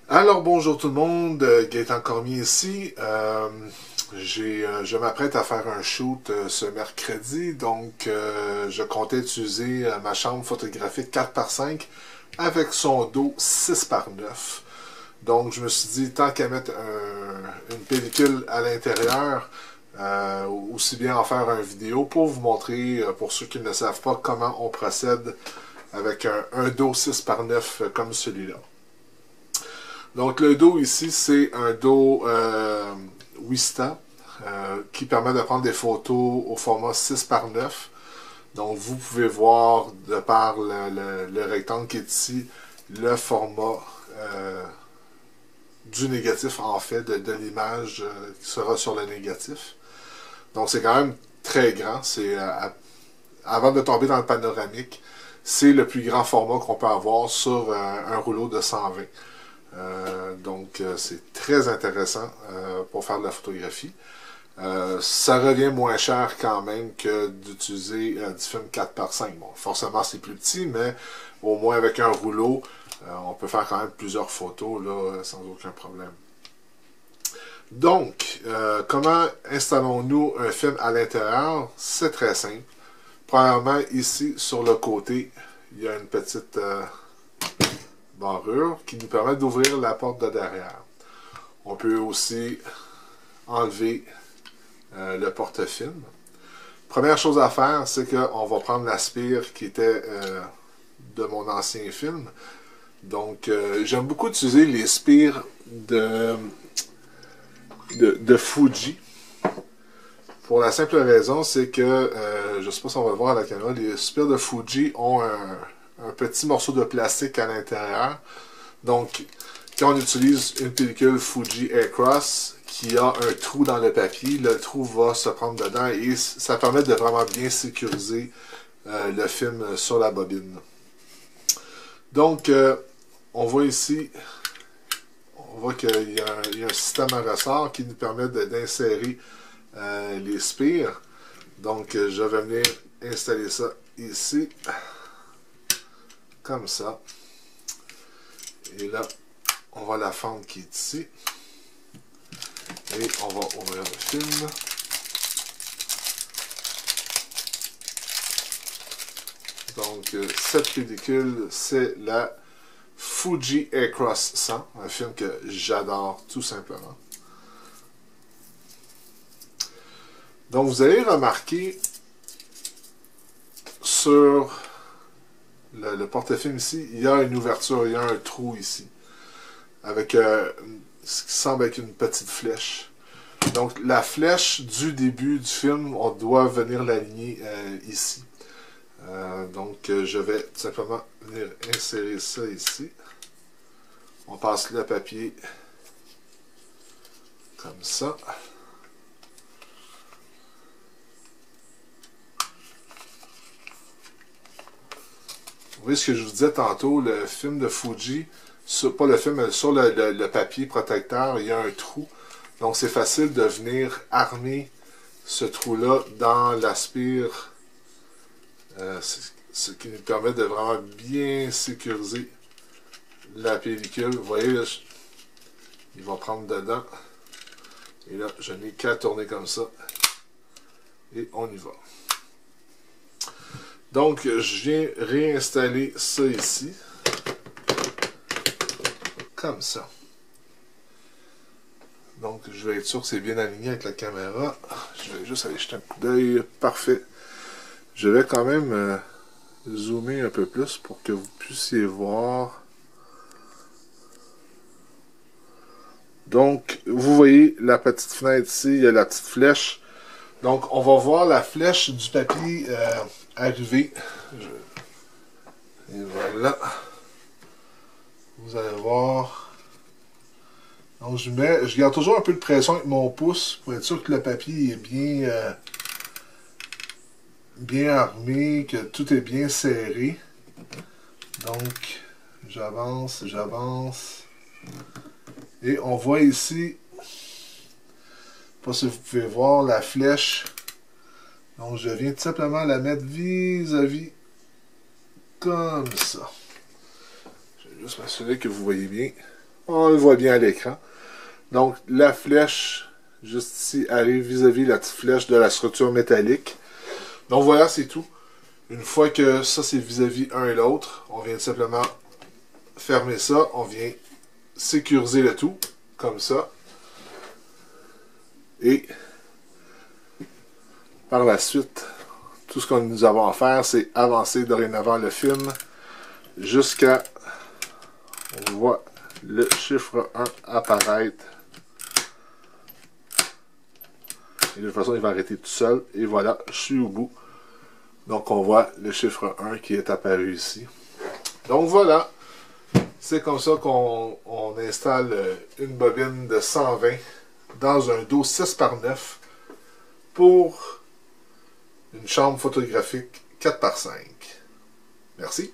Alors bonjour tout le monde, Gaëtan Cormier ici. Je m'apprête à faire un shoot ce mercredi, donc je comptais utiliser ma chambre photographique 4x5 avec son dos 6x9. Donc je me suis dit, tant qu'à mettre une pellicule à l'intérieur, aussi bien en faire une vidéo pour vous montrer, pour ceux qui ne savent pas, comment on procède avec un dos 6x9 comme celui-là. Donc le dos ici, c'est un dos Wista qui permet de prendre des photos au format 6x9. Donc vous pouvez voir, de par le rectangle qui est ici, le format du négatif en fait, de l'image qui sera sur le négatif. Donc c'est quand même très grand. Avant de tomber dans le panoramique, c'est le plus grand format qu'on peut avoir sur un rouleau de 120. Donc c'est très intéressant pour faire de la photographie. Ça revient moins cher quand même que d'utiliser du film 4x5. Bon, forcément c'est plus petit, mais au moins avec un rouleau, on peut faire quand même plusieurs photos là, sans aucun problème. Donc, comment installons-nous un film à l'intérieur? C'est très simple. Premièrement, ici sur le côté, il y a une petite barrure qui nous permet d'ouvrir la porte de derrière. On peut aussi enlever le porte-film. Première chose à faire, c'est qu'on va prendre l'aspire qui était de mon ancien film. Donc, j'aime beaucoup utiliser les spires de Fuji. Pour la simple raison, c'est que, je ne sais pas si on va le voir à la caméra, les spires de Fuji ont un petit morceau de plastique à l'intérieur. Donc, quand on utilise une pellicule Fuji Aircross qui a un trou dans le papier, le trou va se prendre dedans et ça permet de vraiment bien sécuriser le film sur la bobine. Donc, on voit ici, on voit qu'il y a un système à ressort qui nous permet d'insérer les spires. Donc, je vais venir installer ça ici. Comme ça. Et là, on voit la fente qui est ici. Et on va ouvrir le film. Donc, cette pellicule, c'est la Fuji Aircross 100, un film que j'adore tout simplement. Donc, vous allez remarquer sur le porte-film ici, il y a une ouverture, il y a un trou ici, avec ce qui semble être une petite flèche. Donc la flèche du début du film, on doit venir l'aligner ici. Donc je vais tout simplement venir insérer ça ici. On passe le papier comme ça. Vous voyez ce que je vous disais tantôt, le film de Fuji, pas le film, mais sur le papier protecteur, il y a un trou. Donc c'est facile de venir armer ce trou-là dans l'aspire, ce qui nous permet de vraiment bien sécuriser la pellicule. Vous voyez, là, il va prendre dedans. Et là, je n'ai qu'à tourner comme ça. Et on y va. Donc, je viens réinstaller ça ici. Comme ça. Donc, je vais être sûr que c'est bien aligné avec la caméra. Je vais juste aller jeter un coup d'œil. Parfait. Je vais quand même zoomer un peu plus pour que vous puissiez voir. Donc, vous voyez la petite fenêtre ici. Il y a la petite flèche. Donc, on va voir la flèche du papier arriver. Et voilà. Vous allez voir. Donc, je garde toujours un peu de pression avec mon pouce pour être sûr que le papier est bien armé, que tout est bien serré. Donc, j'avance. Et on voit ici, je ne sais pas si vous pouvez voir la flèche. Donc, je viens tout simplement la mettre vis-à-vis comme ça. Je vais juste m'assurer que vous voyez bien. On le voit bien à l'écran. Donc, la flèche, juste ici, arrive vis-à-vis la petite flèche de la structure métallique. Donc voilà, c'est tout. Une fois que ça, c'est vis-à-vis un et l'autre, on vient simplement fermer ça. On vient sécuriser le tout, comme ça. Et par la suite, tout ce que nous avons à faire, c'est avancer dorénavant le film jusqu'à on voit le chiffre 1 apparaître. Et de toute façon, il va arrêter tout seul. Et voilà, je suis au bout. Donc, on voit le chiffre 1 qui est apparu ici. Donc, voilà. C'est comme ça qu'on installe une bobine de 120 dans un dos 6 par 9 pour une chambre photographique 4 par 5. Merci.